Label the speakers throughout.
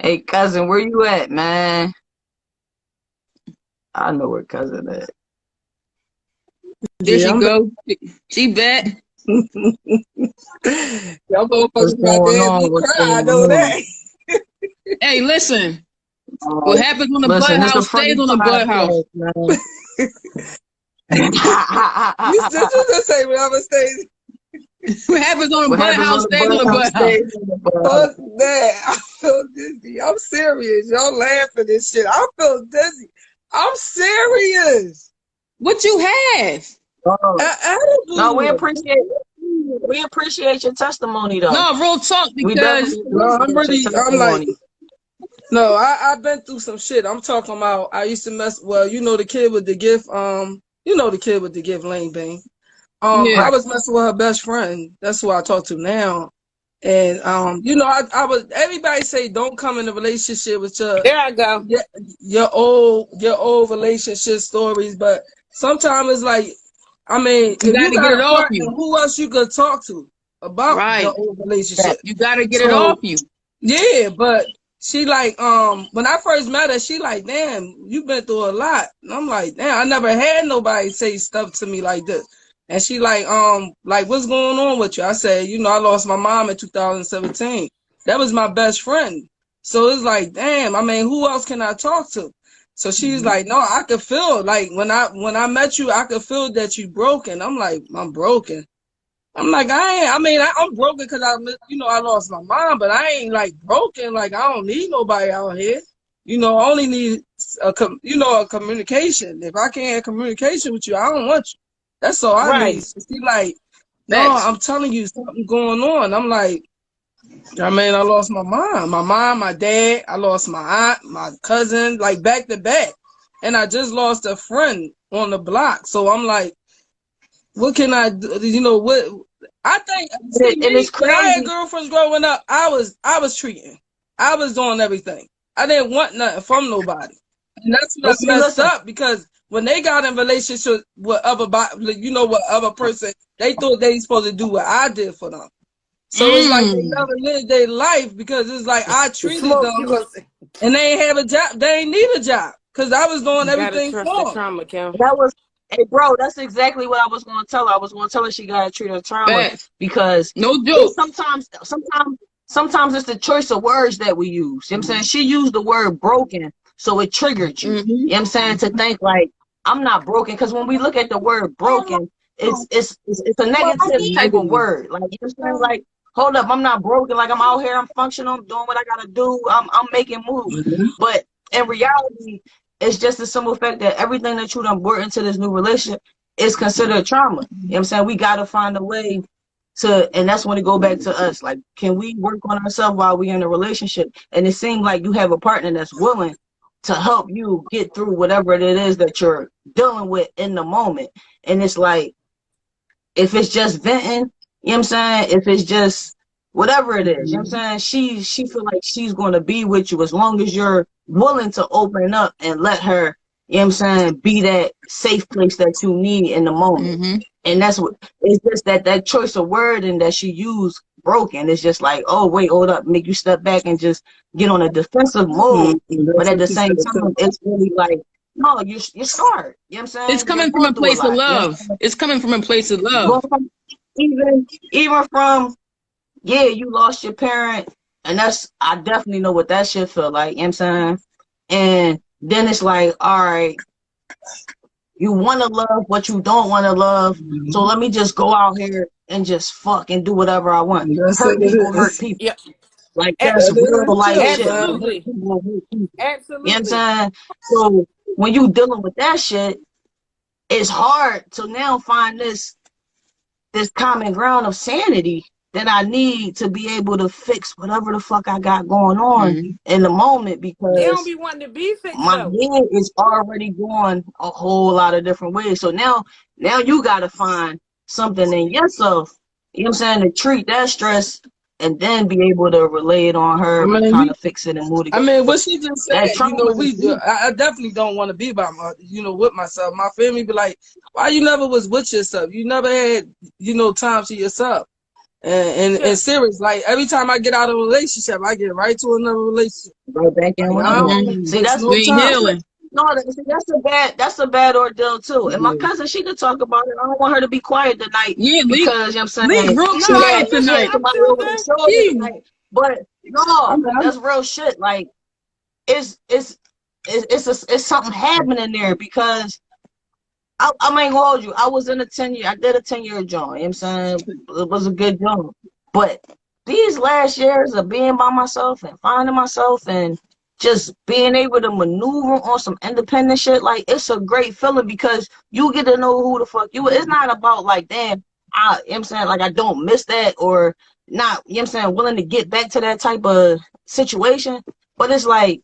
Speaker 1: Hey, cousin, where you at, man? I know where cousin at.
Speaker 2: There
Speaker 3: Yeah,
Speaker 2: she
Speaker 3: I'm
Speaker 2: go. She back.
Speaker 3: Y'all
Speaker 1: What's
Speaker 3: motherfuckers about to
Speaker 1: going
Speaker 3: have me
Speaker 1: on? What's
Speaker 3: cry. I
Speaker 1: going
Speaker 3: know
Speaker 1: on?
Speaker 3: that.
Speaker 2: Hey, listen.
Speaker 1: Uh,
Speaker 2: What happens on the Bud
Speaker 1: listen, it's a
Speaker 2: House
Speaker 1: funny
Speaker 2: stays on the Bud House.
Speaker 1: podcast, man.
Speaker 3: You just say whatever stays.
Speaker 2: What happens on the
Speaker 1: What
Speaker 2: Bud
Speaker 1: happens on
Speaker 2: House
Speaker 1: the
Speaker 2: stays on
Speaker 1: Bud
Speaker 2: the
Speaker 1: House
Speaker 2: Bud House.
Speaker 1: stays on the Bud House.
Speaker 3: Fuck that. I feel dizzy. I'm serious. Y'all laughing and shit. I feel dizzy. I'm serious.
Speaker 2: What you have?
Speaker 1: No, we
Speaker 3: Edible.
Speaker 1: appreciate your testimony though.
Speaker 2: No, real talk,
Speaker 1: We
Speaker 2: because
Speaker 1: definitely
Speaker 3: No,
Speaker 1: appreciate your
Speaker 3: I'm like,
Speaker 1: testimony.
Speaker 3: no, I've been through some shit. I'm talking about, I used to you know the kid with the gift, you know the kid with the gift, Lane Bang.
Speaker 2: yeah.
Speaker 3: I was messing with her best friend. That's who I talk to now. And you know, I was everybody say don't come in a relationship with
Speaker 4: There I go.
Speaker 3: your old relationship stories, but sometimes it's like, I mean,
Speaker 2: You
Speaker 3: if
Speaker 2: got
Speaker 3: you
Speaker 2: to get
Speaker 3: got
Speaker 2: it
Speaker 3: a
Speaker 2: off
Speaker 3: partner,
Speaker 2: you.
Speaker 3: who else you could talk to about your
Speaker 2: Right.
Speaker 3: old relationship?
Speaker 2: You got to get it off
Speaker 3: So
Speaker 2: you.
Speaker 3: yeah, but she like, when I first met her, she like, damn, you been through a lot. And I'm like, damn, I never had nobody say stuff to me like this. And she like, what's going on with you? I said, you know, I lost my mom in 2017. That was my best friend. So it's like, damn, I mean, who else can I talk to? So she's like, no, I could feel like when I met you, I could feel that you broken. I'm like, I'm broken. I'm like, I'm broken because I lost my mom, but I ain't like broken. Like, I don't need nobody out here. You know, I only need a communication. If I can't have communication with you, I don't want you. That's all I need.
Speaker 4: Right.
Speaker 3: So she like, no,
Speaker 2: Next.
Speaker 3: I'm telling you something going on. I'm like, I lost my mom, my dad. I lost my aunt, my cousin, like back to back. And I just lost a friend on the block. So I'm like, what can I do? You know what? I think, see
Speaker 1: And
Speaker 3: me,
Speaker 1: it's
Speaker 3: when I had
Speaker 1: crazy.
Speaker 3: girlfriends growing up, I was treating. I was doing everything. I didn't want nothing from nobody. And that's what
Speaker 1: But
Speaker 3: I
Speaker 1: see,
Speaker 3: messed
Speaker 1: listen,
Speaker 3: up, because when they got in relationship with with other person, they thought they supposed to do what I did for them. So it's like they never lived their life, because it's like I treated
Speaker 4: Smoke, you
Speaker 3: them
Speaker 4: gonna say,
Speaker 3: and they ain't have a job. They ain't need a job because I was doing
Speaker 4: you gotta
Speaker 3: everything
Speaker 4: trust the
Speaker 3: for them.
Speaker 4: trauma, Kim.
Speaker 1: that was, hey, bro, that's exactly what I was going to tell her. I was going to tell her she got to treat her trauma
Speaker 2: Facts.
Speaker 1: because
Speaker 2: No
Speaker 1: it's
Speaker 2: joke.
Speaker 1: sometimes it's the choice of words that we use. You know what I'm saying? She used the word broken, so it triggered you.
Speaker 2: Mm-hmm.
Speaker 1: You know what I'm saying? To think like, I'm not broken. Because when we look at the word broken, it's a negative type of
Speaker 2: Negative.
Speaker 1: word. Like, you know what I'm saying? Like, hold up, I'm not broken. Like, I'm out here, I'm functional, I'm doing what I got to do, I'm making moves. But in reality, it's just the simple fact that everything that you done brought into this new relationship is considered trauma. You know what I'm saying? We got to find a way and that's when it go back to us. Like, can we work on ourselves while we in a relationship? And it seems like you have a partner that's willing to help you get through whatever it is that you're dealing with in the moment. And it's like, if it's just venting, you know what I'm saying? If it's just whatever it is, you know what I'm saying? She feel like she's going to be with you as long as you're willing to open up and let her, you know what I'm saying, be that safe place that you need in the moment.
Speaker 2: Mm-hmm.
Speaker 1: And that's what, it's just that choice of word and that she used broken. It's just like, oh, wait, hold up, make you step back and just get on a defensive mode. But at the same time, it's really like, no, you're scarred. You know what I'm saying?
Speaker 2: It's
Speaker 1: You're
Speaker 2: coming from
Speaker 1: going
Speaker 2: a
Speaker 1: through a
Speaker 2: place of
Speaker 1: lot. You know what I'm
Speaker 2: love.
Speaker 1: saying?
Speaker 2: It's coming from a place of love.
Speaker 1: Going even from, yeah, you lost your parent, and I definitely know what that shit feel like, you know what I'm saying? And then it's like, all right, you want to love what you don't want to love, so let me just go out here and just fuck and do whatever I want. Hurt people.
Speaker 4: Yeah,
Speaker 1: Like, that's
Speaker 4: a-
Speaker 1: real life shit.
Speaker 4: absolutely,
Speaker 1: You know what I'm
Speaker 4: absolutely.
Speaker 1: saying? So when you dealing with that shit, it's hard to now find this common ground of sanity that I need to be able to fix whatever the fuck I got going on in the moment,
Speaker 4: They don't
Speaker 1: because
Speaker 4: be wanting to be fixed
Speaker 1: my
Speaker 4: though.
Speaker 1: head is already going a whole lot of different ways. So now you gotta find something in yourself, you know what I'm saying, to treat that stress and then be able to relay it on her to kind of fix it and move together.
Speaker 3: What she just said,
Speaker 1: That trauma is deep.
Speaker 3: I definitely don't want to be by with myself. My family be like, why you never was with yourself? You never had, time to yourself. and serious. Like every time I get out of a relationship, I get right to another relationship.
Speaker 1: Right back in. See, that's
Speaker 3: no time.
Speaker 2: healing.
Speaker 1: No, that's a bad ordeal too. And my cousin, she could talk about it. I don't want her to be quiet tonight.
Speaker 2: Yeah,
Speaker 1: because you know what I'm saying,
Speaker 2: leave real quiet tonight.
Speaker 1: But no, that's real shit. Like it's something happening there because I ain't gonna hold you. I was in a 10-year. I did a 10-year joint. You know what I'm saying, it was a good joint. But these last years of being by myself and finding myself and just being able to maneuver on some independent shit, like it's a great feeling because you get to know who the fuck you. It's not about like, damn, you know what I'm saying, like I don't miss that or not, you know what I'm saying, willing to get back to that type of situation. But it's like,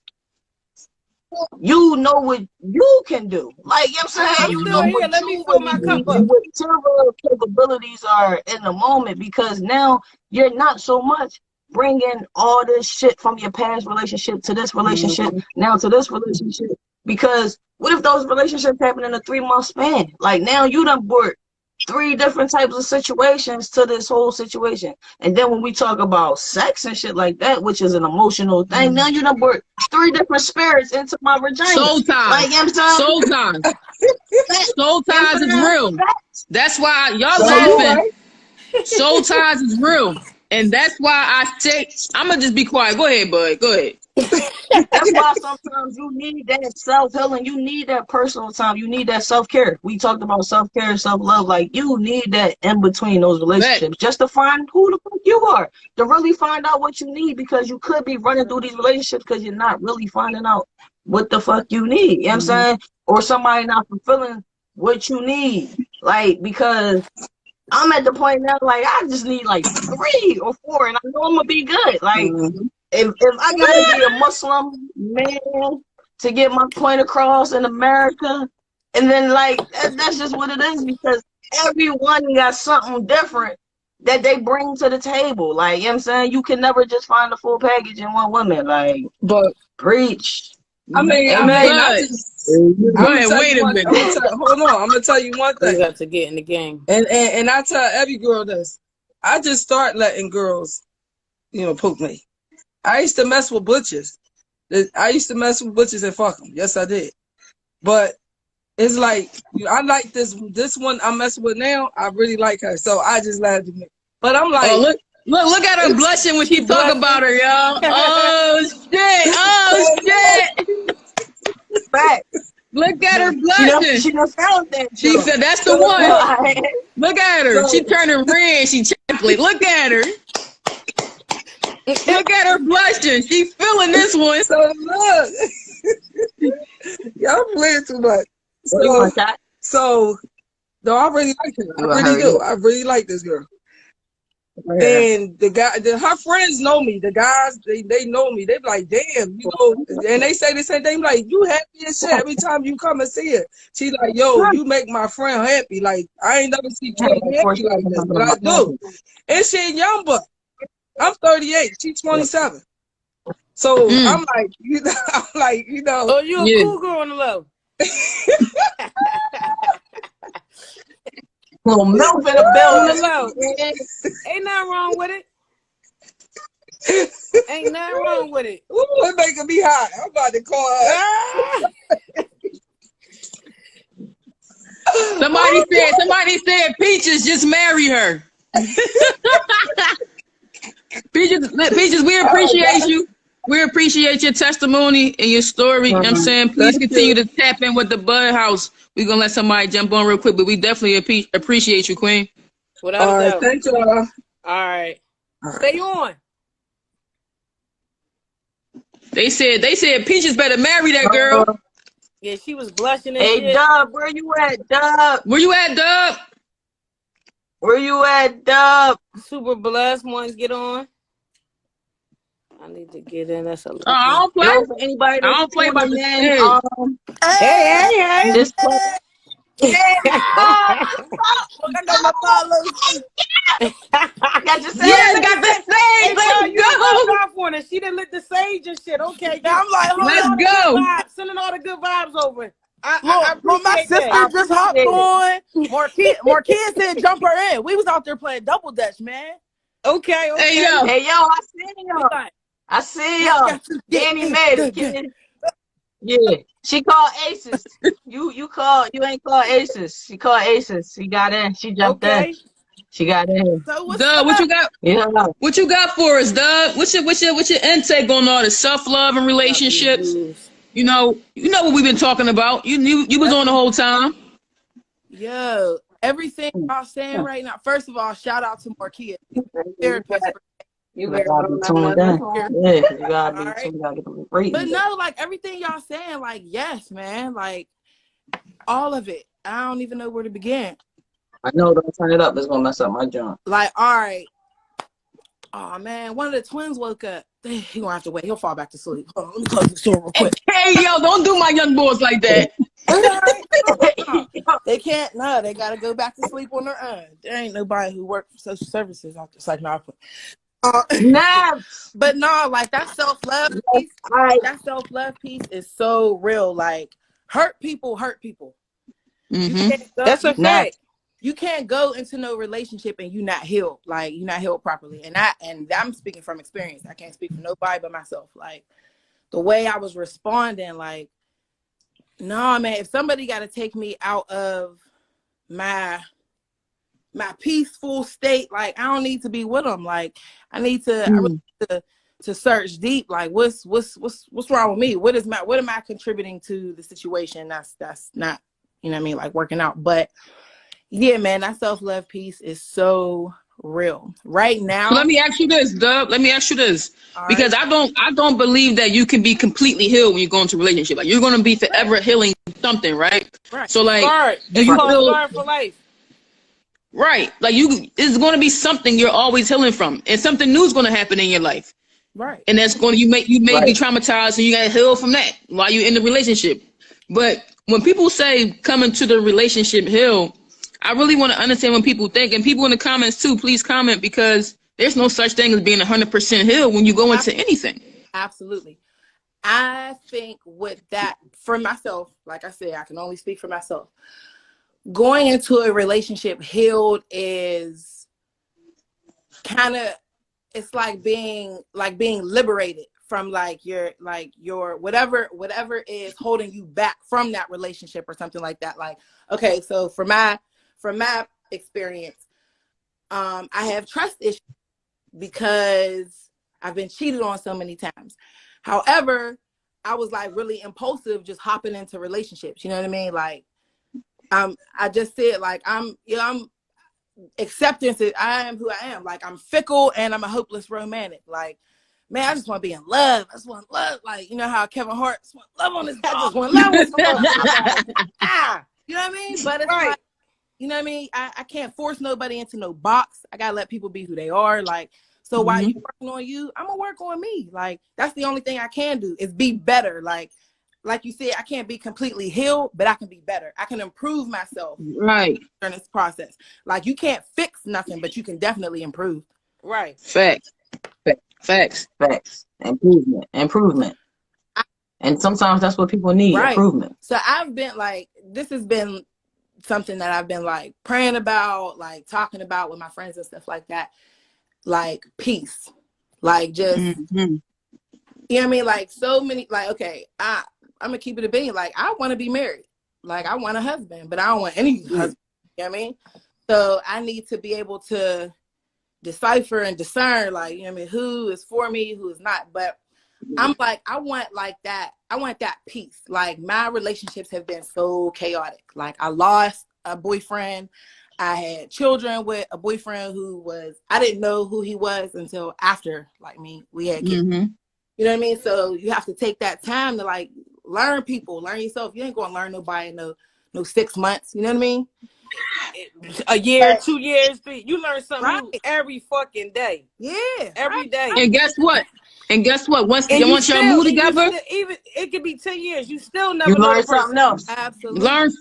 Speaker 1: you know what you can do. Like, you know what I'm saying? You know what
Speaker 4: let me fill my cup up.
Speaker 1: Whatever capabilities are in the moment, because now you're not so much bringing all this shit from your past relationship to this relationship, now to this relationship. Because what if those relationships happen in a 3-month span? Like now you done brought 3 different types of situations to this whole situation. And then when we talk about sex and shit like that, which is an emotional thing, now you done brought 3 different spirits into my vagina.
Speaker 2: Soul ties.
Speaker 1: Like, you know what I'm
Speaker 2: Soul ties. Soul ties is real. That's why y'all laughing. Soul ties is real. And that's why I say, I'm going to just be quiet. Go ahead, bud. Go ahead.
Speaker 1: That's why sometimes you need that self-healing. You need that personal time. You need that self-care. We talked about self-care and self-love. Like, you need that in between those relationships just to find who the fuck you are. To really find out what you need, because you could be running through these relationships because you're not really finding out what the fuck you need. You know what I'm saying? Or somebody not fulfilling what you need. Like, because I'm at the point now, like, I just need like 3 or 4 and I know I'm going to be good. Like, if I gotta be a Muslim man to get my point across in America, and then like that's just what it is, because everyone got something different that they bring to the table. Like, you know what I'm saying, you can never just find the full package in one woman. Like,
Speaker 3: but
Speaker 1: preach.
Speaker 3: I mean,
Speaker 2: wait a minute.
Speaker 3: Hold on, I'm gonna tell you one thing.
Speaker 4: You got to get in the game.
Speaker 3: And I tell every girl this. I just start letting girls, poke me. I used to mess with butchers. And fuck them. Yes, I did. But it's like, I like this one I'm messing with now. I really like her, so I just let her. But I'm like,
Speaker 2: oh, look at her blushing when she talk about her, y'all. Oh shit!
Speaker 1: Back.
Speaker 2: Look at her blushing.
Speaker 1: She done found that.
Speaker 2: She said, "That's the one." Look at her. She turning red. She chocolate. Look at her. Look at her blushing. She's feeling this one.
Speaker 3: So look, y'all playing too much. So, no, I really like her. I really do. I really like this girl. And her friends know me. The guys, they know me. They be like, damn, and they say the same thing. Like, you happy as shit every time you come and see her. She like, yo, you make my friend happy. Like, I ain't never seen Kate happy like this, but I do. And she young buck. I'm 38. She's 27. So I'm like,
Speaker 4: Oh, you a cool girl on the low.
Speaker 1: Little milk in the building.
Speaker 4: Ain't nothing wrong with it. Ain't nothing wrong with it.
Speaker 3: Ooh, it's making me hot. I'm about to call her.
Speaker 2: Somebody said Peaches, just marry her. Peaches, we appreciate you. We appreciate your testimony and your story. You know what I'm saying? Please continue to tap in with the Bud House. We're going to let somebody jump on real quick, but we definitely appreciate you, Queen.
Speaker 4: Without
Speaker 3: all right,
Speaker 4: doubt.
Speaker 3: thank you. All
Speaker 4: right. Stay on.
Speaker 2: They said Peaches better marry that girl.
Speaker 4: Yeah, she was blushing and
Speaker 1: hey,
Speaker 4: shit.
Speaker 1: Dub, where you at, Dub?
Speaker 2: Where you at, Dub?
Speaker 1: Where you at, Dub?
Speaker 4: Super blessed ones, get on. I need to get in. That's a lot.
Speaker 2: I don't play.
Speaker 1: Anybody
Speaker 2: I don't play by the
Speaker 1: hey.
Speaker 4: Hey.
Speaker 1: Just play.
Speaker 4: I got my followers.
Speaker 1: Got your
Speaker 2: yes, got that sage.
Speaker 4: Let's go. And she done lit the sage and shit. Okay, I'm like,
Speaker 2: let's go.
Speaker 4: Sending all the good vibes over.
Speaker 5: Look, my sister just hopped on. Marquez said jump her in. We was out there playing double dutch, man.
Speaker 4: Okay.
Speaker 2: Hey yo,
Speaker 1: Hey, yo, I see y'all. I see y'all. Danny made it, kid. Yeah. She called aces. You ain't called aces. She called aces. She got in. She jumped in.
Speaker 4: Okay.
Speaker 1: She got in.
Speaker 4: So what's
Speaker 2: Doug,
Speaker 4: up?
Speaker 2: what you got?
Speaker 1: Yeah.
Speaker 2: What you got for us, Doug? What's your intake on all the self-love and relationships? You know what we've been talking about. You was on the whole time.
Speaker 5: Yo, everything y'all saying right now. First of all, shout out to Markia, therapist.
Speaker 1: You gotta be tuned in. Yeah, you gotta be tuned in.
Speaker 5: But no, like everything y'all saying, like yes, man, like all of it. I don't even know where to begin.
Speaker 1: I know, don't turn it up. It's gonna mess up my joint.
Speaker 5: Like, all right. Oh man, one of the twins woke up. He gonna have to wait. He'll fall back to sleep. Hold on, let me close the door real quick.
Speaker 2: Hey yo, don't do my young boys like that.
Speaker 5: They can't. No, they gotta go back to sleep on their own. There ain't nobody who works for social services out there. It's like, no, but no, like that self-love piece. That self-love piece is so real. Like, hurt people.
Speaker 2: Mm-hmm.
Speaker 4: That's a fact.
Speaker 5: You can't go into no relationship and you not healed. Like, you not healed properly. And I'm speaking from experience. I can't speak for nobody but myself. Like, the way I was responding, like, no, man, if somebody got to take me out of my peaceful state, like, I don't need to be with them. Like, I need to, I really need to search deep. Like, what's wrong with me? What am I contributing to the situation? That's not, you know what I mean? Like, working out. But yeah, man, that self-love piece is so real right now.
Speaker 2: So let me ask you this, Dub. Let me ask you this, because I don't believe that you can be completely healed when you go into a relationship. Like, you're gonna be forever healing something, right? So like,
Speaker 4: do you feel for life?
Speaker 2: Right, like it's gonna be something you're always healing from, and something new is gonna happen in your life,
Speaker 5: right?
Speaker 2: And that's going you may be traumatized, and you gotta heal from that while you're in the relationship. But when people say come into the relationship heal, I really want to understand what people think, and people in the comments too. Please comment, because there's no such thing as being 100% healed when you go into anything.
Speaker 5: Absolutely. I think with that, for myself, like I said, I can only speak for myself. Going into a relationship healed is kind of, it's like being liberated from your whatever is holding you back from that relationship or something like that. Like, okay, so from my experience, I have trust issues because I've been cheated on so many times. However, I was like really impulsive, just hopping into relationships. You know what I mean? Like, I just said, like, I'm acceptance. I am who I am. Like, I'm fickle and I'm a hopeless romantic. Like, man, I just want to be in love. I just want love. Like, you know how Kevin Hart just want love on his head. I just want love on someone. Like, you know what I mean? But it's like, you know what I mean? I can't force nobody into no box. I gotta let people be who they are. Like, so while you working on you, I'm gonna work on me. Like, that's the only thing I can do is be better. Like you said, I can't be completely healed, but I can be better. I can improve myself during this process. Like, you can't fix nothing, but you can definitely improve.
Speaker 4: Right.
Speaker 2: Facts.
Speaker 1: Improvement. And sometimes that's what people need, improvement.
Speaker 5: So I've been like, this has been something that I've been like praying about, like talking about with my friends and stuff like that. Like, peace. Like, just, you know what I mean? Like, so many, like, okay, I'm gonna keep it a being. Like, I want to be married. Like, I want a husband, but I don't want any husband. You know what I mean? So I need to be able to decipher and discern, like, you know what I mean, who is for me, who is not. But I'm like, I want that peace. Like, my relationships have been so chaotic. Like, I lost a boyfriend. I had children with a boyfriend I didn't know who he was until after, like, we had kids. You know what I mean? So you have to take that time to, like, learn people, learn yourself. You ain't going to learn nobody in no 6 months. You know what I mean?
Speaker 4: A year, 2 years, 3. You learn something new every fucking day.
Speaker 5: Yeah.
Speaker 4: Every day.
Speaker 2: And guess what? Once y'all move together,
Speaker 4: even it could be 10 years. You still never
Speaker 1: learn something else.
Speaker 5: Absolutely.
Speaker 2: Learn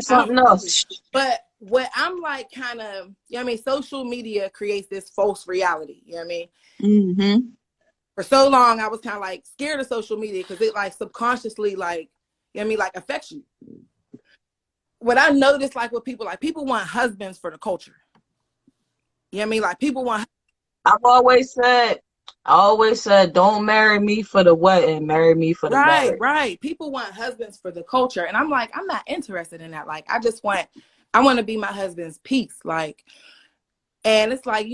Speaker 2: something else.
Speaker 5: But what I'm like, kind of, you know what I mean? Social media creates this false reality. You know what I mean? For so long, I was kind of like scared of social media because it like subconsciously, like, you know what I mean, like affects you. What I noticed, like, with people want husbands for the culture. You know what I mean? Like, people want
Speaker 1: I always said, don't marry me for the wedding, marry me for the marriage.
Speaker 5: Right. People want husbands for the culture. And I'm like, I'm not interested in that. Like, I want to be my husband's peace. Like, and it's like,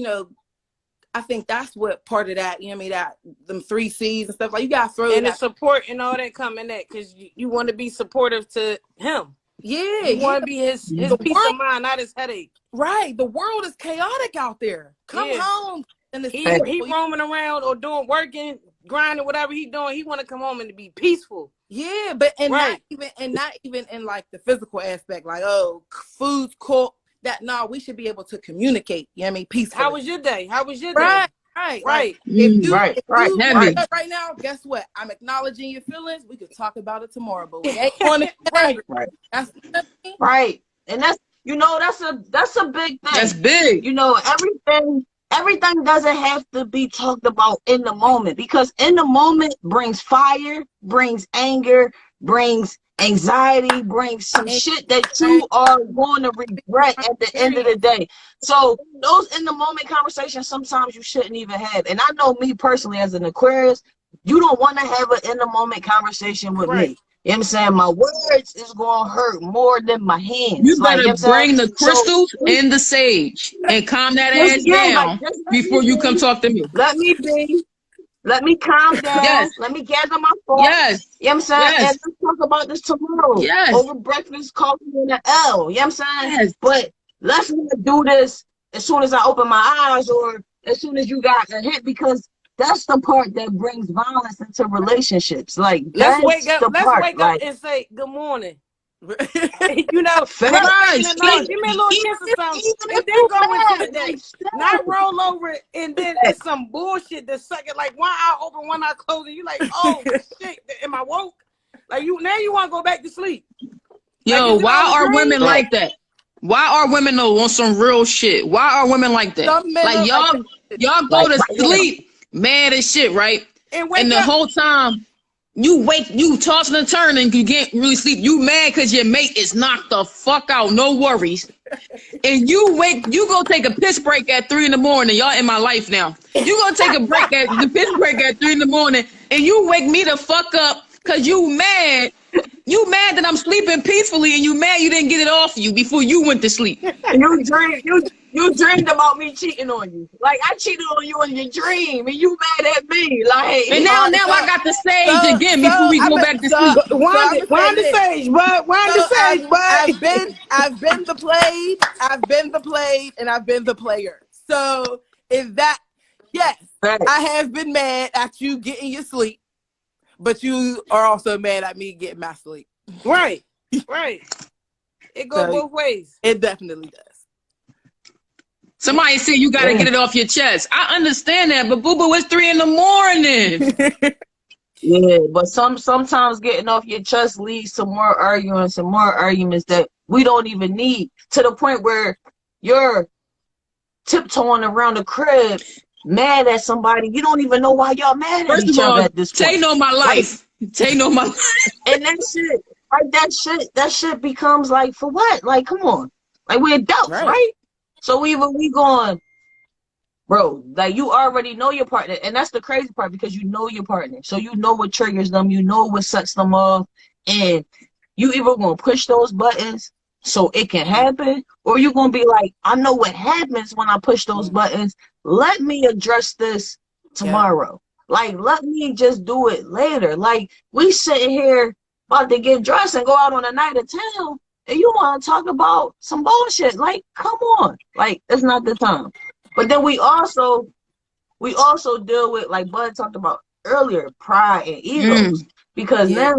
Speaker 5: I think that's what part of that, you know what I mean, that them 3 C's and stuff, like you gotta throw
Speaker 4: and
Speaker 5: that.
Speaker 4: The support and all that come in that, because you want to be supportive to him.
Speaker 5: Yeah,
Speaker 4: you want to be his peace of mind, not his headache.
Speaker 5: Right, the world is chaotic out there. Come home and
Speaker 4: he roaming around or working, grinding, whatever he doing. He want to come home and to be peaceful.
Speaker 5: Yeah, but not even in like the physical aspect, like food's cooked. That we should be able to communicate. You know what I mean? Peacefully.
Speaker 4: How was your day? How was your day?
Speaker 5: Right.
Speaker 4: Like,
Speaker 5: if you
Speaker 1: right
Speaker 5: now, guess what? I'm acknowledging your feelings. We could talk about it tomorrow, but we ain't on it.
Speaker 1: Right.
Speaker 5: That's
Speaker 1: right. And that's that's a big thing.
Speaker 2: That's big.
Speaker 1: Everything doesn't have to be talked about in the moment, because in the moment brings fire, brings anger, brings anxiety, brings some shit that you are going to regret at the end of the day. So those in the moment conversations sometimes you shouldn't even have. And I know me personally as an Aquarius, you don't want to have an in the moment conversation with me. You know what I'm saying? My words is going to hurt more than my hands.
Speaker 2: You better bring the crystals and the sage and calm that ass down before you come talk to me.
Speaker 1: Let me be. Let me calm down.
Speaker 2: Yes.
Speaker 1: Let me gather my thoughts.
Speaker 2: Yes.
Speaker 1: You know what I'm saying?
Speaker 2: Yes.
Speaker 1: And let's talk about this tomorrow.
Speaker 2: Yes.
Speaker 1: Over breakfast, coffee, and an L. You know what I'm saying?
Speaker 2: Yes.
Speaker 1: But let's not do this as soon as I open my eyes or as soon as you got a hit, because that's the part that brings violence into relationships. Like,
Speaker 4: let's wake up
Speaker 1: like,
Speaker 4: and say good morning.
Speaker 1: Right.
Speaker 4: Give me a little kiss or something, and then go into the day. Not roll over it, and then it's some bullshit that's sucking like one eye open, one eye closed, and you like, oh shit, am I woke? Like you want to go back to sleep.
Speaker 2: Yo, why are women like that? Why are women though on some real shit? Why are women like that? Like y'all go to sleep mad as shit, right? And the whole time you tossing and turning, you can't really sleep. You mad because your mate is knocked the fuck out, no worries. And you go take a piss break at 3 a.m. Y'all in my life now. You gonna take the piss break at 3 a.m. and you wake me the fuck up because you mad. You mad that I'm sleeping peacefully, and you mad you didn't get it off you before you went to sleep.
Speaker 1: You dreamed about me cheating on you. Like, I cheated on you in your dream, and you mad at me. Like,
Speaker 2: and now I got the sage again before we go back to sleep.
Speaker 4: Wind the sage, bud. Wind the sage, bud.
Speaker 5: I've been the played, and I've been the player. So yes, I have been mad at you getting your sleep, but you are also mad at me getting my sleep.
Speaker 4: Right. It goes both ways.
Speaker 5: It definitely does.
Speaker 2: Somebody said you got to get it off your chest. I understand that, but boo-boo, it's 3 a.m.
Speaker 1: Yeah, but sometimes getting off your chest leads to more arguments that we don't even need, to the point where you're tiptoeing around the crib mad at somebody. You don't even know why y'all mad at each other at this point.
Speaker 2: Tay know my life. Tay know my life.
Speaker 1: And that shit becomes like, for what? Like, come on. Like, we're adults, right? So we going, bro, like, you already know your partner. And that's the crazy part, because you know your partner. So you know what triggers them. You know what sets them off. And you either going to push those buttons so it can happen, or you're going to be like, I know what happens when I push those buttons. Let me address this tomorrow. Like, let me just do it later. Like, we sitting here about to get dressed and go out on a night of town, and you want to talk about some bullshit. Like, come on. Like, it's not the time. But then we also deal with, like Bud talked about earlier, pride and egos. Because now,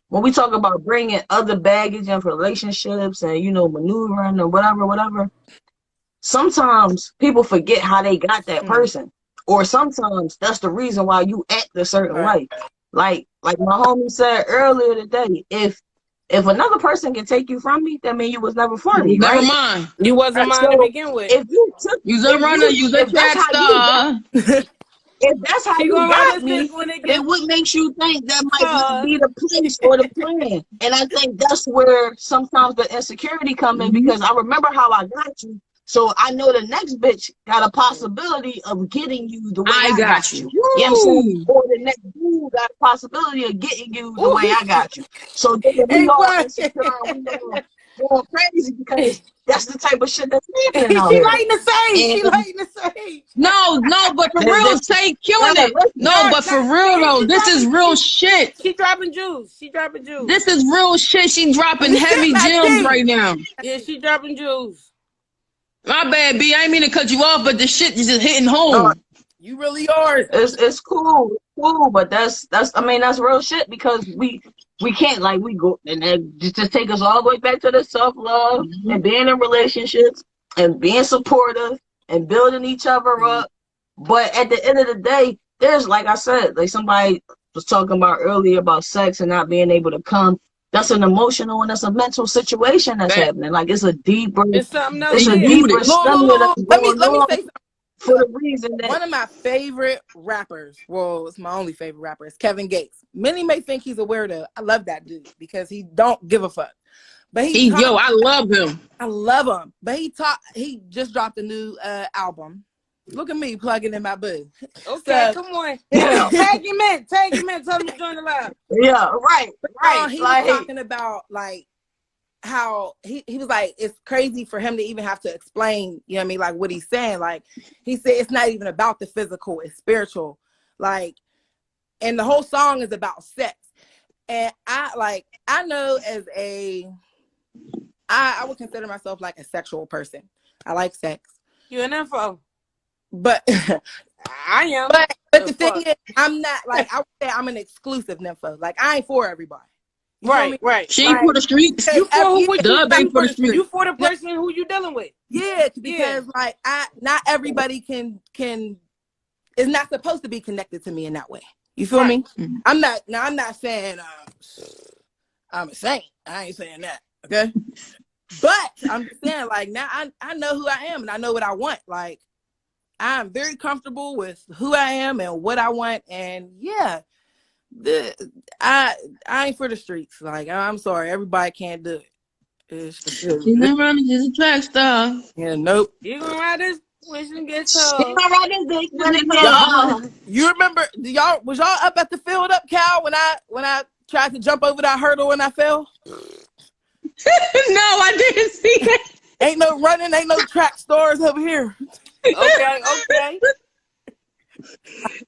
Speaker 1: when we talk about bringing other baggage in relationships and, maneuvering or whatever, sometimes people forget how they got that person. Or sometimes that's the reason why you act a certain way. Like my homie said earlier today, if another person can take you from me, that means you was never for me.
Speaker 2: Never mind.
Speaker 4: You wasn't mine to begin with.
Speaker 1: If you took,
Speaker 2: you's a runner, you's a track star.
Speaker 1: If that's how you got me, then what makes you think that might be the place or the plan? And I think that's where sometimes the insecurity come in, because I remember how I got you, So I know the next bitch got a possibility of getting you the way I got you.
Speaker 2: Woo!
Speaker 1: You know what I'm saying? Or the next dude got a possibility of getting you the way I got you. So then we all insecure, we all going crazy because that's the type of shit that's happening out
Speaker 4: She
Speaker 1: here.
Speaker 4: lighting the sage. She lighting the sage.
Speaker 2: No, but for real, Tay killing it. No, but for real though, this is real shit.
Speaker 4: She dropping jewels. She dropping jewels.
Speaker 2: This is real shit. She dropping heavy gems right now.
Speaker 4: Yeah, she dropping jewels.
Speaker 2: My bad, B. I ain't mean to cut you off, but the shit is just hitting home.
Speaker 4: You really are.
Speaker 1: It's cool, but that's real shit because we can't we go and then just take us all the way back to the self-love and being in relationships and being supportive and building each other up. But at the end of the day, there's like I said, like somebody was talking about earlier about sex and not being able to come. That's an emotional and that's a mental situation that's happening. Like it's a deeper,
Speaker 4: it's something else.
Speaker 1: It's a deeper
Speaker 5: Let me say something.
Speaker 1: For the reason that
Speaker 5: one of my favorite rappers, well, it's my only favorite rapper, is Kevin Gates. Many may think he's a weirdo. I love that dude because he don't give a fuck. But
Speaker 2: I love him.
Speaker 5: I love him. But he just dropped a new album. Look at me plugging in my boo.
Speaker 4: Okay, come on. Tag him in. Tell him to join the live.
Speaker 1: Yeah, right.
Speaker 5: He was talking about how he was like, it's crazy for him to even have to explain, you know what I mean, like what he's saying. Like he said it's not even about the physical, it's spiritual. Like, and the whole song is about sex. And I know I would consider myself like a sexual person. I like sex.
Speaker 4: You an info.
Speaker 5: But
Speaker 4: I am.
Speaker 5: But the thing is, I'm not I would say I'm an exclusive nympho. Like I ain't for everybody.
Speaker 4: Right.
Speaker 2: She ain't for the streets.
Speaker 4: You for who
Speaker 2: for the streets.
Speaker 4: You for the person who you dealing with.
Speaker 5: Yeah, because not everybody can is not supposed to be connected to me in that way. You feel me? Mm-hmm. I'm not saying I'm a saint. I ain't saying that. Okay. But I'm just saying, now I know who I am and I know what I want. Like I'm very comfortable with who I am and what I want. And yeah, I ain't for the streets. Like I'm sorry, everybody can't do it. She's
Speaker 2: a track star.
Speaker 5: Yeah, nope.
Speaker 4: You gonna ride this when she gets told.
Speaker 5: You remember? Was y'all up at the field up, Cal? When I tried to jump over that hurdle and I fell.
Speaker 2: No, I didn't see that.
Speaker 5: Ain't no running, ain't no track stars over here.
Speaker 4: Okay.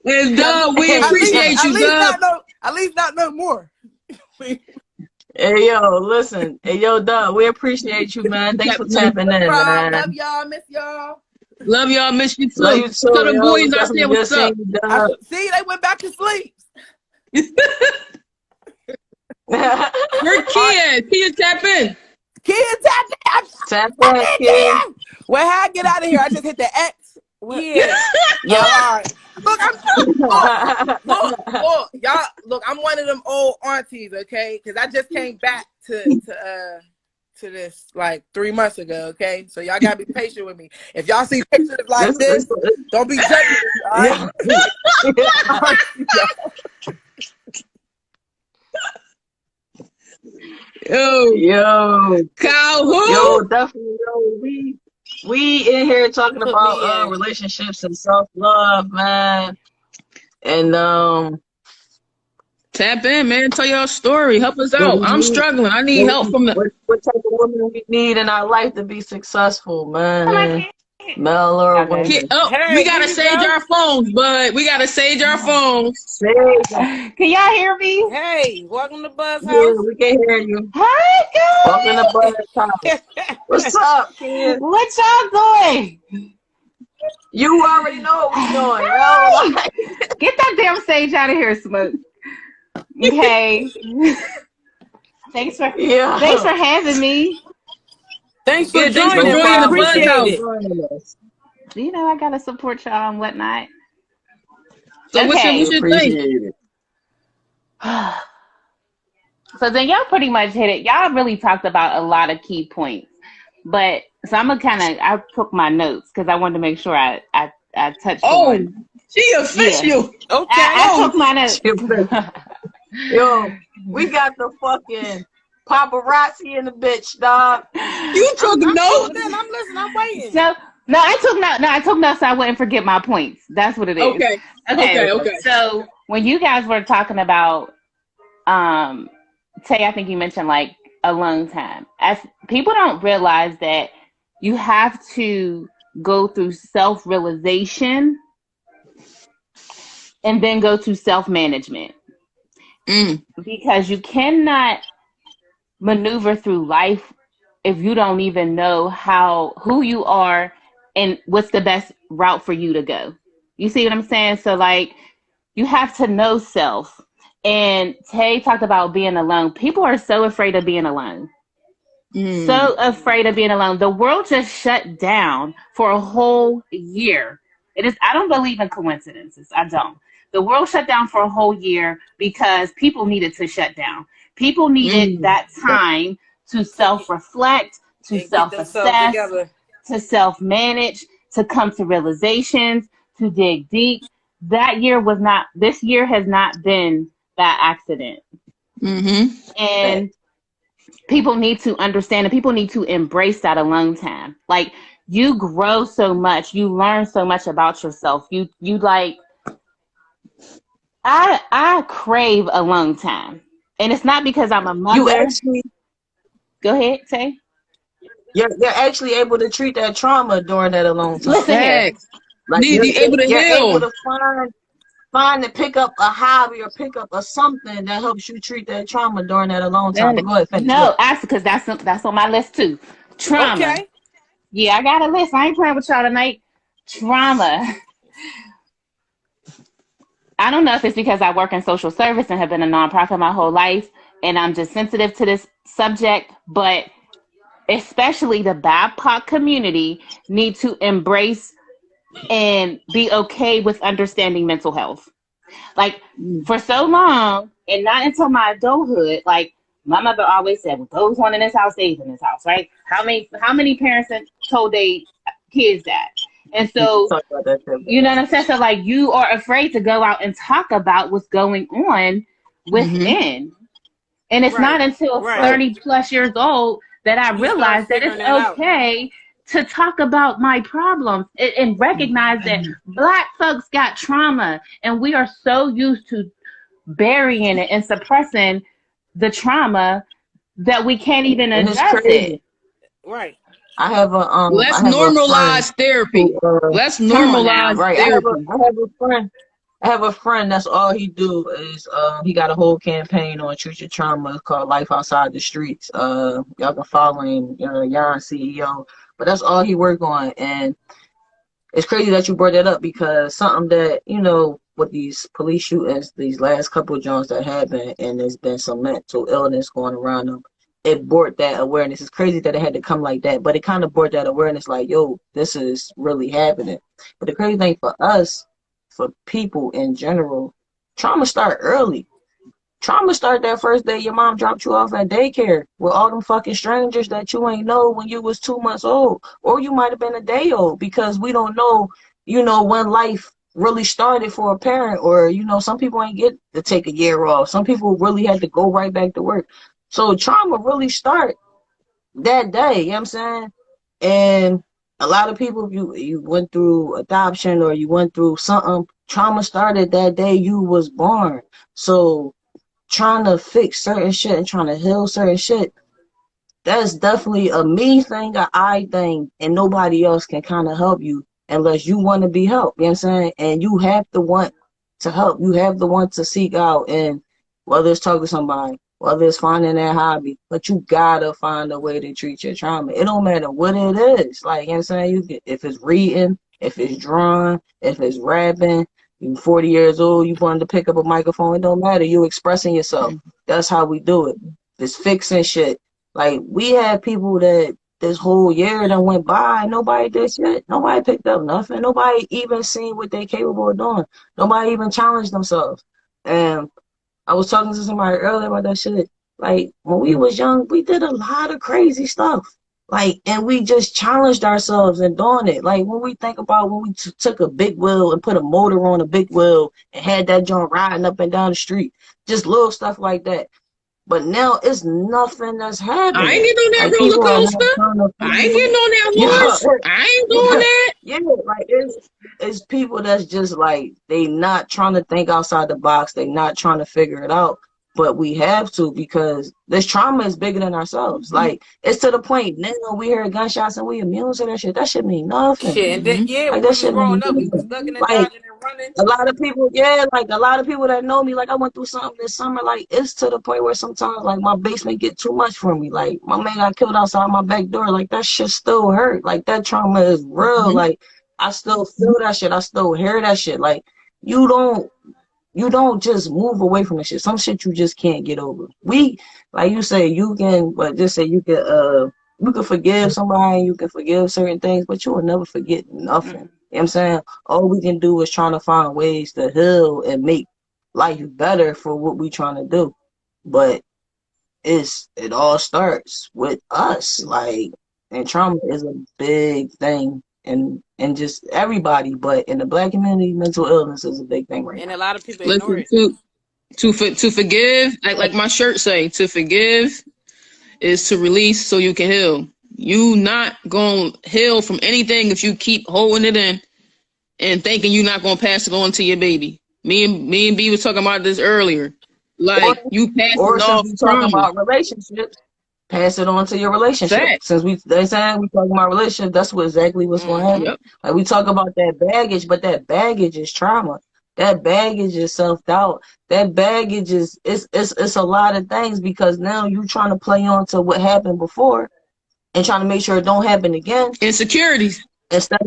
Speaker 2: And Doug, we appreciate you, Doug.
Speaker 5: At least not no more.
Speaker 1: Hey yo, listen. Hey yo, Doug, we appreciate you, man. Thanks for tapping in, man.
Speaker 5: Love y'all, miss y'all.
Speaker 2: Love y'all, miss you too.
Speaker 1: Love you too.
Speaker 2: So the boys out there, what's up?
Speaker 5: See, they went back to sleep.
Speaker 2: Where Kia? Kia tap in.
Speaker 5: Kia tap in.
Speaker 1: Kia.
Speaker 5: Well, how I get out of here? I just hit the X.
Speaker 4: Yeah.
Speaker 5: Yo, all right. Look, y'all. Look, I'm one of them old aunties, okay? Because I just came back to this 3 months ago, okay? So y'all gotta be patient with me. If y'all see pictures like this, don't be judging me, all right?
Speaker 1: Yo,
Speaker 2: Kyle, who?
Speaker 1: Yo, definitely. Yo, we in here talking about relationships and self-love, man. And
Speaker 2: tap in, man. Tell your story. Help us out. I'm struggling. I need help from the.
Speaker 1: What type of woman we need in our life to be successful, man? Male or women.
Speaker 2: We gotta sage our phones, bud. We gotta sage our phones.
Speaker 6: Can y'all hear me?
Speaker 4: Hey, welcome to Buzz House.
Speaker 1: Yeah, we can hear you.
Speaker 6: Hi, guys.
Speaker 1: Welcome to Buzz House. What's up, kid?
Speaker 6: What y'all doing?
Speaker 1: You already know what we're doing.
Speaker 6: Get that damn sage out of here, Smoke. Okay. Thanks for having me.
Speaker 4: Thanks for joining
Speaker 2: the
Speaker 4: Appreciate
Speaker 2: Budcast.
Speaker 6: You know, I gotta support y'all and whatnot.
Speaker 2: So what's your thing?
Speaker 6: So then y'all pretty much hit it. Y'all really talked about a lot of key points. But so I took my notes because I wanted to make sure I touched on.
Speaker 2: She official.
Speaker 6: Yeah.
Speaker 4: Okay.
Speaker 6: I took my notes.
Speaker 1: Yo, we got the fucking Paparazzi in the bitch, dog.
Speaker 2: You took
Speaker 4: I'm
Speaker 2: notes.
Speaker 4: listening. I'm listening. I'm waiting.
Speaker 6: So no, I took notes so I wouldn't forget my points. That's what it is.
Speaker 2: Okay.
Speaker 6: So when you guys were talking about Tay, I think you mentioned like alone time. As people don't realize that you have to go through self-realization and then go to self-management. Because you cannot maneuver through life if you don't even know who you are and what's the best route for you to go. You see what I'm saying? So like you have to know self. And Tay talked about being alone. People are so afraid of being alone. So afraid of being alone. The world just shut down for a whole year. I don't believe in coincidences. I don't. The world shut down for a whole year because people needed to shut down. People needed that time to self-reflect, to self-assess, to self-manage, to come to realizations, to dig deep. This year has not been that accident. And people need to understand and people need to embrace that alone time. Like you grow so much, you learn so much about yourself. You like, I crave alone time. And it's not because I'm a mother. Go ahead, Tay.
Speaker 1: You're actually able to treat that trauma during that alone time.
Speaker 6: Listen here.
Speaker 1: Like
Speaker 2: you're able to heal.
Speaker 1: Able to find and pick up a hobby or pick up something that helps you treat that trauma during that alone time. But go ahead, finish.
Speaker 6: No, because that's on my list too. Trauma.
Speaker 4: Okay.
Speaker 6: Yeah, I got a list. I ain't playing with y'all tonight. Trauma. I don't know if it's because I work in social service and have been a nonprofit my whole life, and I'm just sensitive to this subject, but especially the BIPOC community need to embrace and be okay with understanding mental health. Like for so long, and not until my adulthood, like my mother always said, what goes on in this house stays in this house, right? How many parents told their kids that? And so, you know what I'm saying? So like you are afraid to go out and talk about what's going on within. And it's not until 30 plus years old that I realized that it's okay to talk about my problems and recognize that Black folks got trauma and we are so used to burying it and suppressing the trauma that we can't even address it.
Speaker 4: Right.
Speaker 1: I have a
Speaker 2: let's normalize therapy. Let's normalize therapy.
Speaker 1: I have a friend that's all he do is he got a whole campaign on treat your trauma. It's called Life Outside the Streets. Y'all can follow him, Yarn CEO. But that's all he work on. And it's crazy that you brought that up because something that, with these police shootings, these last couple of jobs that happened, and there's been some mental illness going around them, it brought that awareness. It's crazy that it had to come like that, but it kind of brought that awareness like, yo, this is really happening. But the crazy thing for us, for people in general, trauma start early. Trauma start that first day your mom dropped you off at daycare with all them fucking strangers that you ain't know when you was 2 months old. Or you might have been a day old because we don't know, when life really started for a parent. Or, some people ain't get to take a year off. Some people really had to go right back to work. So trauma really start that day, you know what I'm saying? And a lot of people, you went through adoption or you went through something, trauma started that day you was born. So trying to fix certain shit and trying to heal certain shit, that's definitely a me thing, a I thing, and nobody else can kind of help you unless you want to be helped, you know what I'm saying? And you have to want to help. You have to want to seek out, and whether it's talking to somebody, whether it's finding that hobby, but you gotta find a way to treat your trauma. It don't matter what it is. Like, you know what I'm saying? If it's reading, if it's drawing, if it's rapping, you're 40 years old, you wanted to pick up a microphone, it don't matter. You expressing yourself. That's how we do it. It's fixing shit. Like, we had people that this whole year that went by, nobody did shit. Nobody picked up nothing. Nobody even seen what they capable of doing. Nobody even challenged themselves. And I was talking to somebody earlier about that shit. Like, when we was young, we did a lot of crazy stuff. Like, and we just challenged ourselves in doing it. Like, when we think about when we took a big wheel and put a motor on a big wheel and had that joint riding up and down the street, just little stuff like that. But now it's nothing that's happening.
Speaker 2: I ain't getting on that
Speaker 1: like,
Speaker 2: roller coaster. I ain't getting on that horse. I ain't doing that.
Speaker 1: Yeah, like it's people that's just like they not trying to think outside the box. They not trying to figure it out. But we have to, because this trauma is bigger than ourselves. Like, it's to the point now we hear gunshots and we immune to that shit. That shit mean nothing.
Speaker 4: Shit, and then,
Speaker 1: like,
Speaker 4: when we was growing up, we was ducking and dodging and running.
Speaker 1: A lot of people, like a lot of people that know me, like I went through something this summer. Like, it's to the point where sometimes like my basement get too much for me. Like, my man got killed outside my back door. Like, that shit still hurt. Like, that trauma is real. Like, I still feel that shit. I still hear that shit. Like, you don't just move away from the shit. Some shit you just can't get over. Like you say, you can forgive somebody, you can forgive certain things, but you will never forget nothing. You know what I'm saying? All we can do is trying to find ways to heal and make life better for what we trying to do. But it all starts with us. Like, and trauma is a big thing. And just everybody, but in the Black community, mental illness is a big thing right now.
Speaker 4: And a lot of people ignore it.
Speaker 2: To forgive, like my shirt say, to forgive is to release so you can heal. You not gonna heal from anything if you keep holding it in and thinking you're not gonna pass it on to your baby. Me and B was talking about this earlier. Like, you pass it off.
Speaker 1: Or talking about relationships. Pass it on to your relationship.
Speaker 2: Fact.
Speaker 1: Since we talking about relationship, that's what's going to happen.
Speaker 2: Yep.
Speaker 1: Like, we talk about that baggage, but that baggage is trauma. That baggage is self-doubt. That baggage is it's a lot of things, because now you trying to play on to what happened before and trying to make sure it don't happen again.
Speaker 2: Insecurities.
Speaker 1: Instead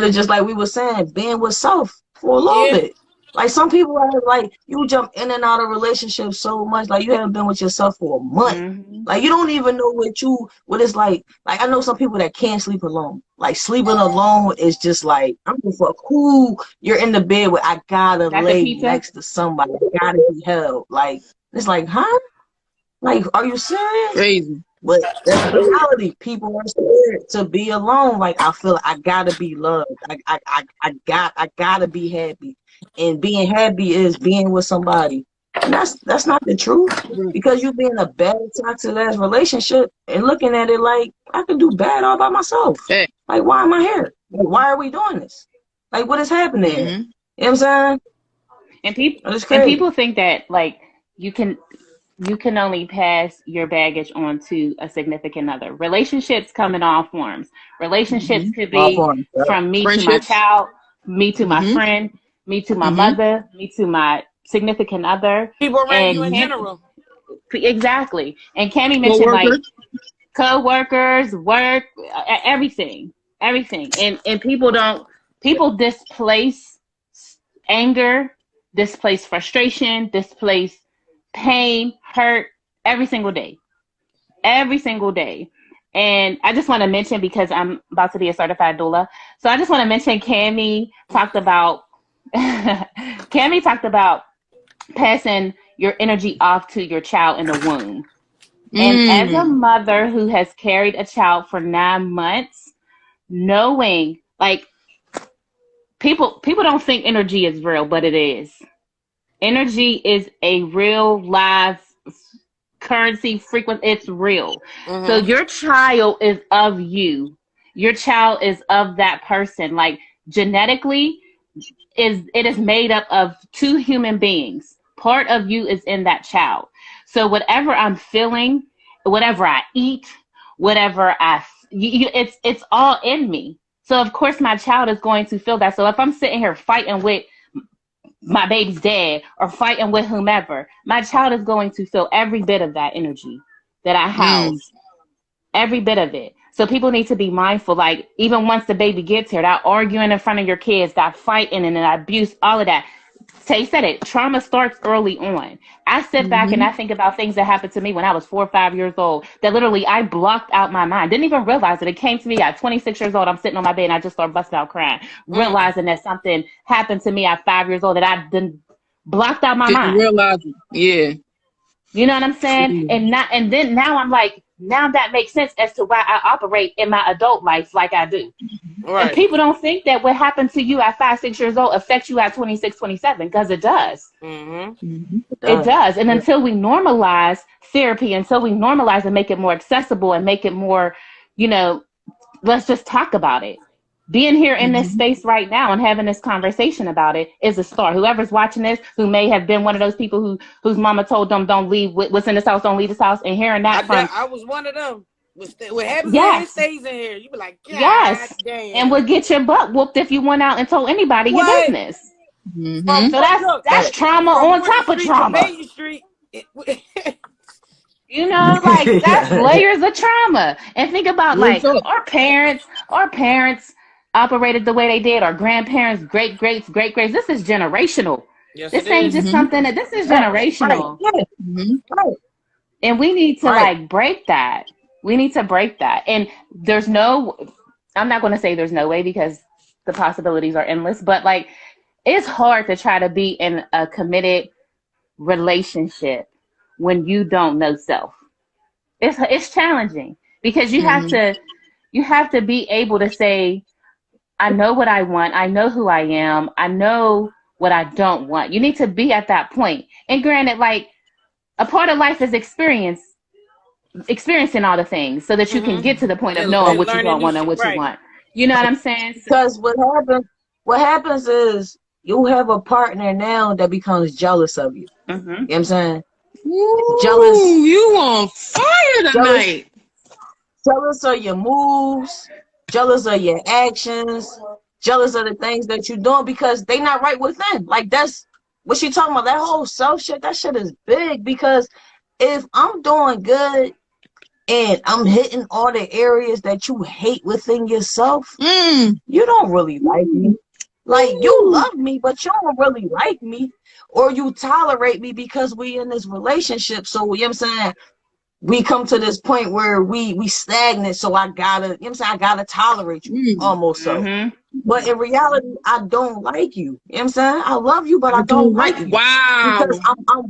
Speaker 1: of just like we were saying, being with self for a little bit. Like, some people are like, you jump in and out of relationships so much, like you haven't been with yourself for a month. Like, you don't even know what it's like. Like, I know some people that can't sleep alone. Like, sleeping alone is just like, I'm just like, cool. You're in the bed with, I gotta lay next to somebody. I gotta be held. Like, it's like, huh? Like, are you serious?
Speaker 2: Crazy.
Speaker 1: But that's the reality. People are scared to be alone. Like, I feel like I gotta be loved. I gotta be happy. And being happy is being with somebody. And that's not the truth. Because you be in a bad, toxic ass relationship and looking at it like, I can do bad all by myself.
Speaker 2: Hey.
Speaker 1: Like, why am I here? Like, why are we doing this? Like, what is happening? You know what I'm saying?
Speaker 6: And people think that, like, you can only pass your baggage on to a significant other. Relationships come in all forms. Relationships could be from me to my child, me to my friend, me to my mother, me to my significant other.
Speaker 4: People around you in general.
Speaker 6: Exactly. And Cammie mentioned, like, co-workers, work, everything. And people displace anger, displace frustration, displace pain, hurt every single day. And I just want to mention, because I'm about to be a certified doula, so I just want to mention Cammie talked about passing your energy off to your child in the womb. And as a mother who has carried a child for 9 months, knowing, like, people don't think energy is real, but it is. Energy is a real, live currency, frequency. It's real. So your child is of you. Your child is of that person. Like, genetically, it is made up of 2 human beings. Part of you is in that child. So whatever I'm feeling, whatever I eat, whatever it's all in me. So of course my child is going to feel that. So if I'm sitting here fighting with my baby's dad or fighting with whomever, my child is going to feel every bit of that energy that I house. Every bit of it. So people need to be mindful, like, even once the baby gets here, that arguing in front of your kids, that fighting and that abuse, all of that. Tay said it, trauma starts early on. I sit back and I think about things that happened to me when I was 4 or 5 years old, that literally I blocked out my mind. Didn't even realize it. It came to me at 26 years old. I'm sitting on my bed and I just started busting out crying, realizing that something happened to me at 5 years old that I didn't blocked out my mind.
Speaker 2: Realize it. Yeah.
Speaker 6: You know what I'm saying? And then now I'm like, now that makes sense as to why I operate in my adult life like I do.
Speaker 4: Right.
Speaker 6: And people don't think that what happened to you at 5, 6 years old affects you at 26, 27, because it does. It does. And until we normalize therapy, until we normalize and make it more accessible and make it more, let's just talk about it. Being here in this space right now and having this conversation about it is a start. Whoever's watching this, who may have been one of those people whose mama told them don't leave what's in this house, don't leave this house, and hearing that
Speaker 4: I was one of them. What happens here stays in here. You be like, God damn.
Speaker 6: And would get your butt whooped if you went out and told anybody your business. So that's trauma on top of trauma. That's layers of trauma. And think about our parents operated the way they did, our grandparents, great greats. This is generational.
Speaker 4: Yes,
Speaker 6: this ain't just something that this is generational. And we need to break that. We need to break that. And I'm not going to say there's no way, because the possibilities are endless, but it's hard to try to be in a committed relationship when you don't know self. It's challenging, because you have to be able to say, I know what I want. I know who I am. I know what I don't want. You need to be at that point. And granted, a part of life is experiencing all the things so that you can get to the point of knowing what you don't want and what you want. You know what I'm saying?
Speaker 1: Because what happens is you have a partner now that becomes jealous of you. You know what I'm saying? Jealous.
Speaker 2: You on fire tonight.
Speaker 1: Jealous of your moves, jealous of your actions, jealous of the things that you're doing, because they not right within. That's what she talking about. That whole self shit, that shit is big, because if I'm doing good and I'm hitting all the areas that you hate within yourself, you don't really like me. You love me, but you don't really like me, or you tolerate me because we in this relationship. So, you know what I'm saying? We come to this point where we stagnant. So I gotta, I gotta tolerate you almost so. But in reality, I don't like you. You know what I'm saying? I love you, but I don't like you.
Speaker 2: Wow.
Speaker 1: Because I'm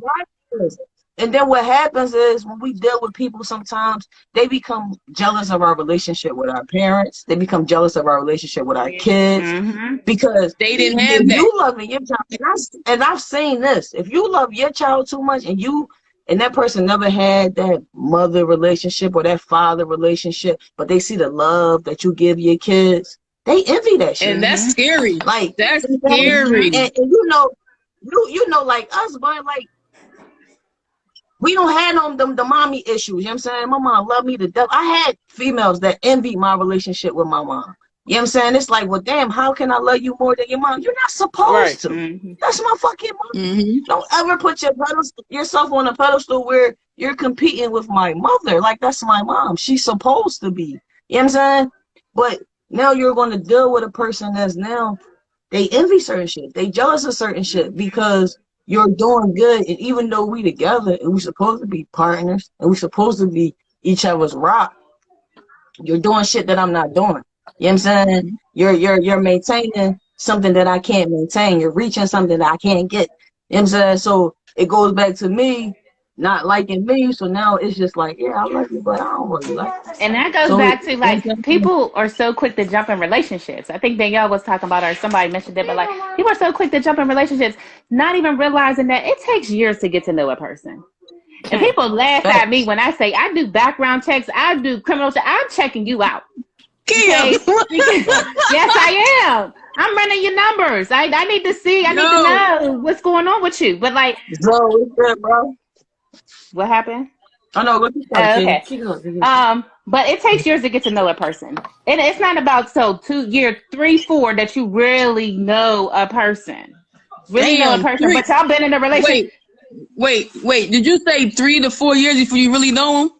Speaker 1: righteous. And then what happens is when we deal with people, sometimes they become jealous of our relationship with our parents. They become jealous of our relationship with our kids because
Speaker 2: they didn't have that.
Speaker 1: You love your child, and I've seen this. If you love your child too much, and that person never had that mother relationship or that father relationship, but they see the love that you give your kids, they envy that shit.
Speaker 2: And that's scary. That's scary.
Speaker 1: And you know, like us, but we don't have the mommy issues. You know what I'm saying? My mom loved me to death. I had females that envied my relationship with my mom. You know what I'm saying? It's like, well, damn, how can I love you more than your mom? You're not supposed to. That's my fucking mom. Don't ever put yourself on a pedestal where you're competing with my mother. That's my mom. She's supposed to be. You know what I'm saying? But now you're going to deal with a person that's now, they envy certain shit. They jealous of certain shit because you're doing good, and even though we together and we're supposed to be partners and we're supposed to be each other's rock, you're doing shit that I'm not doing. You know what I'm saying? You're maintaining something that I can't maintain. You're reaching something that I can't get. You know what I'm saying? So it goes back to me not liking me. So now it's just like, yeah, I like you, but I don't really like you.
Speaker 6: And that goes back to people are so quick to jump in relationships. I think Danielle was talking about, or somebody mentioned it, but people are so quick to jump in relationships, not even realizing that it takes years to get to know a person. And people laugh at me when I say I do background checks, I do criminal checks. I'm checking you out. Okay? Yes, I am. I'm running your numbers. I need to see. I need to know what's going on with you. But
Speaker 1: bro, what's good, bro?
Speaker 6: What happened?
Speaker 1: I know.
Speaker 6: Okay. But it takes years to get to know a person, and it's not about 2 years, 3, 4 that you really know a person. But y'all been in a relationship.
Speaker 2: Wait. Did you say 3 to 4 years before you really know them?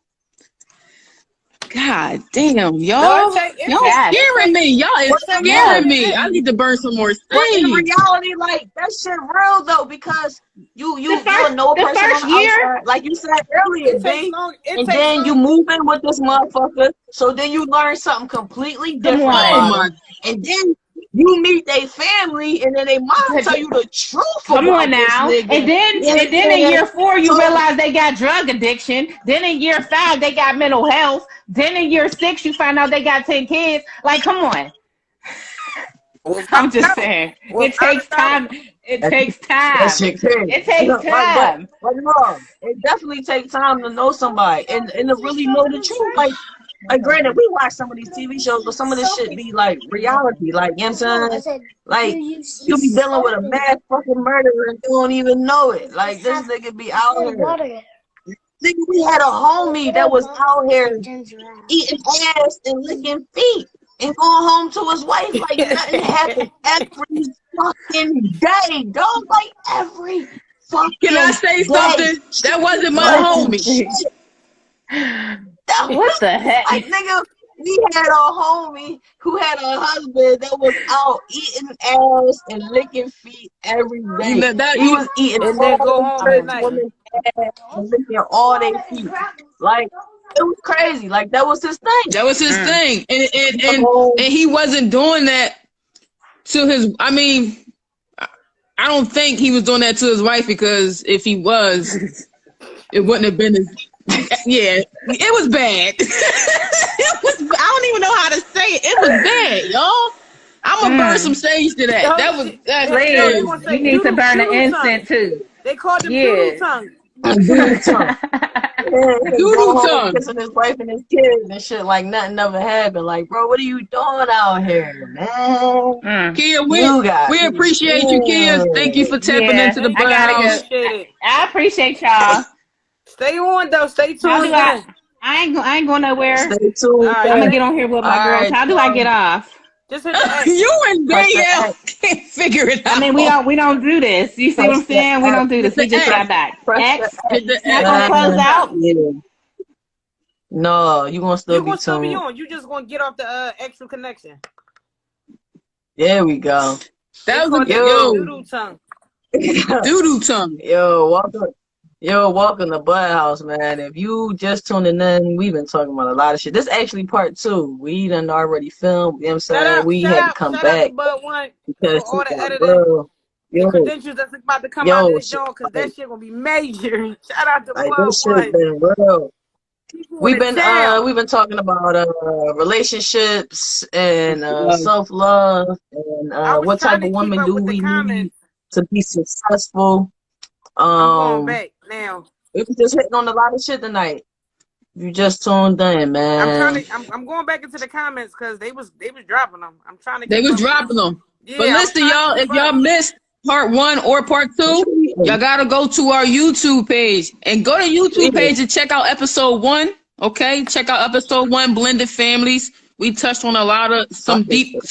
Speaker 2: God damn, y'all scaring me. Y'all is scaring me. I need to burn some more steam.
Speaker 1: But in reality, that shit real though, because you know a person on the outside, like you said earlier, and then you move in with this motherfucker, so then you learn something completely different. And then you meet their family, and then they mom tell you the truth.
Speaker 6: Come
Speaker 1: about
Speaker 6: on now.
Speaker 1: this nigga.
Speaker 6: And then in year 4, you realize they got drug addiction. Then in year 5, they got mental health. Then in year 6, you find out they got 10 kids. Like, come on. I'm just saying. It takes time. It takes time. It takes time.
Speaker 1: But no, it definitely takes time to know somebody and to really know the truth. Like granted, we watch some of these TV shows, but some of this shit be like reality. Like, you know what I'm saying? Like, you be dealing with a mad fucking murderer and you don't even know it. Like, this nigga be out here. Nigga, we had a homie that was out here eating ass and licking feet and going home to his wife like nothing happened every fucking day, dog. Like, every fucking
Speaker 2: Can I say
Speaker 1: day.
Speaker 2: something? That wasn't my homie.
Speaker 6: What the heck?
Speaker 1: Like, nigga, we had a homie who had a husband that was out eating ass and licking feet every day. He was eating
Speaker 4: and then go home at night.
Speaker 1: Women's ass and licking all their feet. Like, it was crazy. Like, that was his thing.
Speaker 2: That was his thing. And he wasn't doing that to his, I mean, I don't think he was doing that to his wife, because if he was, it wouldn't have been his. Yeah, it was bad. I don't even know how to say it. It was bad, y'all. I'm gonna burn some sage to that.
Speaker 6: Please, you need to burn an incense too.
Speaker 4: They called him doodle tongue.
Speaker 1: Doodle tongue.
Speaker 2: Doodle tongue.
Speaker 1: Kissing his wife and his kids and shit like nothing ever happened. Like, bro, what are you doing out here, man?
Speaker 2: Kia, we appreciate you, Kia. Thank you for tapping into the Budhouse.
Speaker 6: I appreciate y'all.
Speaker 4: Stay on though. Stay tuned.
Speaker 6: I ain't going nowhere.
Speaker 1: Stay tuned.
Speaker 6: I'm gonna get on here with my girls. How do I get off?
Speaker 4: Just hit the X.
Speaker 2: You and Danielle can't figure it out.
Speaker 6: I mean, we don't do this. You see what I'm saying? We don't do this. We just got back. X. Not gonna close out.
Speaker 1: Yeah. No, you gonna still be
Speaker 4: still be
Speaker 1: tuned.
Speaker 4: on. You just gonna get off the extra connection.
Speaker 1: There we go.
Speaker 2: That was a
Speaker 4: doodle tongue.
Speaker 2: Doodle tongue.
Speaker 1: Welcome to Budhouse, man. If you just tuning in, we've been talking about a lot of shit. This is actually part 2. We done already filmed. You know what I'm saying? We had to come back. Because
Speaker 4: all the editing. The credentials that's about to come out of this show, because that shit gonna be major. Shout out to Bud
Speaker 1: this shit been real. We've been talking about relationships and self-love and what type of woman do we need to be successful.
Speaker 4: I'm going back now.
Speaker 1: We was just hitting on a lot of shit tonight. You just tuned in, man.
Speaker 4: I'm going back into the comments because they was dropping them. I'm trying to.
Speaker 2: They was dropping them. Yeah, but listen, y'all, if y'all missed part 1 or part 2, y'all gotta go to our YouTube page and go to YouTube page and check out episode 1. Okay, check out episode 1, Blended Families. We touched on a lot of some deep,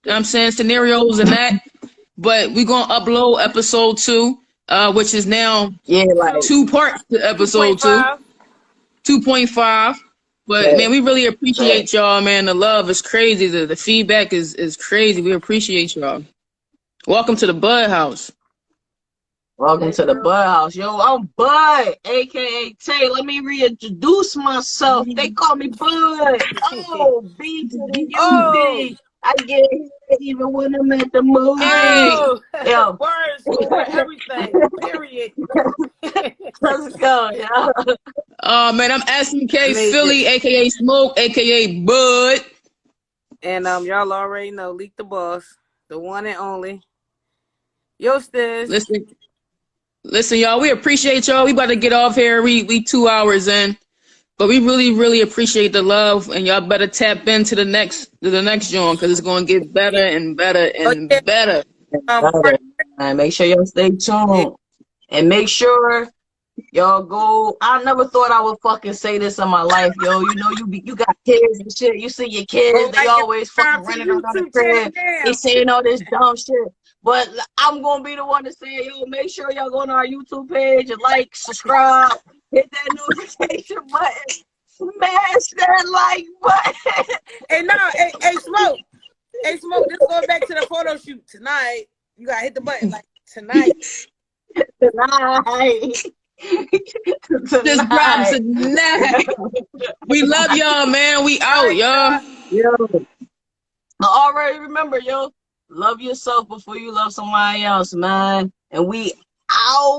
Speaker 2: I'm saying, scenarios and that. But we're gonna upload episode 2. Which is now 2 parts to episode 2.5. But man, we really appreciate y'all, man. The love is crazy. The feedback is crazy. We appreciate y'all. Welcome to the Budhouse.
Speaker 1: Welcome to the Budhouse. Yo, I'm Bud, aka Tay. Let me reintroduce myself. They call me Bud. Oh, B to the UD. I get it even when I'm at the movie.
Speaker 4: Yo. Words over everything. Period.
Speaker 1: Let's go, yo.
Speaker 2: Man, I'm SMK Philly, aka Smoke, aka Bud.
Speaker 4: And y'all already know Leak the Boss, the one and only. Yo, Stiz.
Speaker 2: Listen, y'all. We appreciate y'all. We about to get off here. We 2 hours in. But we really, really appreciate the love, and y'all better tap into the next joint, because it's gonna get better and better and better.
Speaker 1: And make sure y'all stay tuned, and make sure y'all go. I never thought I would fucking say this in my life, yo. You know, you got kids and shit. You see your kids, they always fucking running around the crib. They saying all this dumb shit. But I'm gonna be the one to say, yo, make sure y'all go on our YouTube page and like, subscribe. Hit that notification button. Smash that like button.
Speaker 4: Hey, Smoke. Hey, Smoke, just going back to the photo shoot tonight. You gotta hit the button like tonight.
Speaker 1: Tonight.
Speaker 2: Just drop tonight. We love y'all, man. We out, y'all.
Speaker 1: Yo. I already remember, yo. Love yourself before you love somebody else, man. And we out.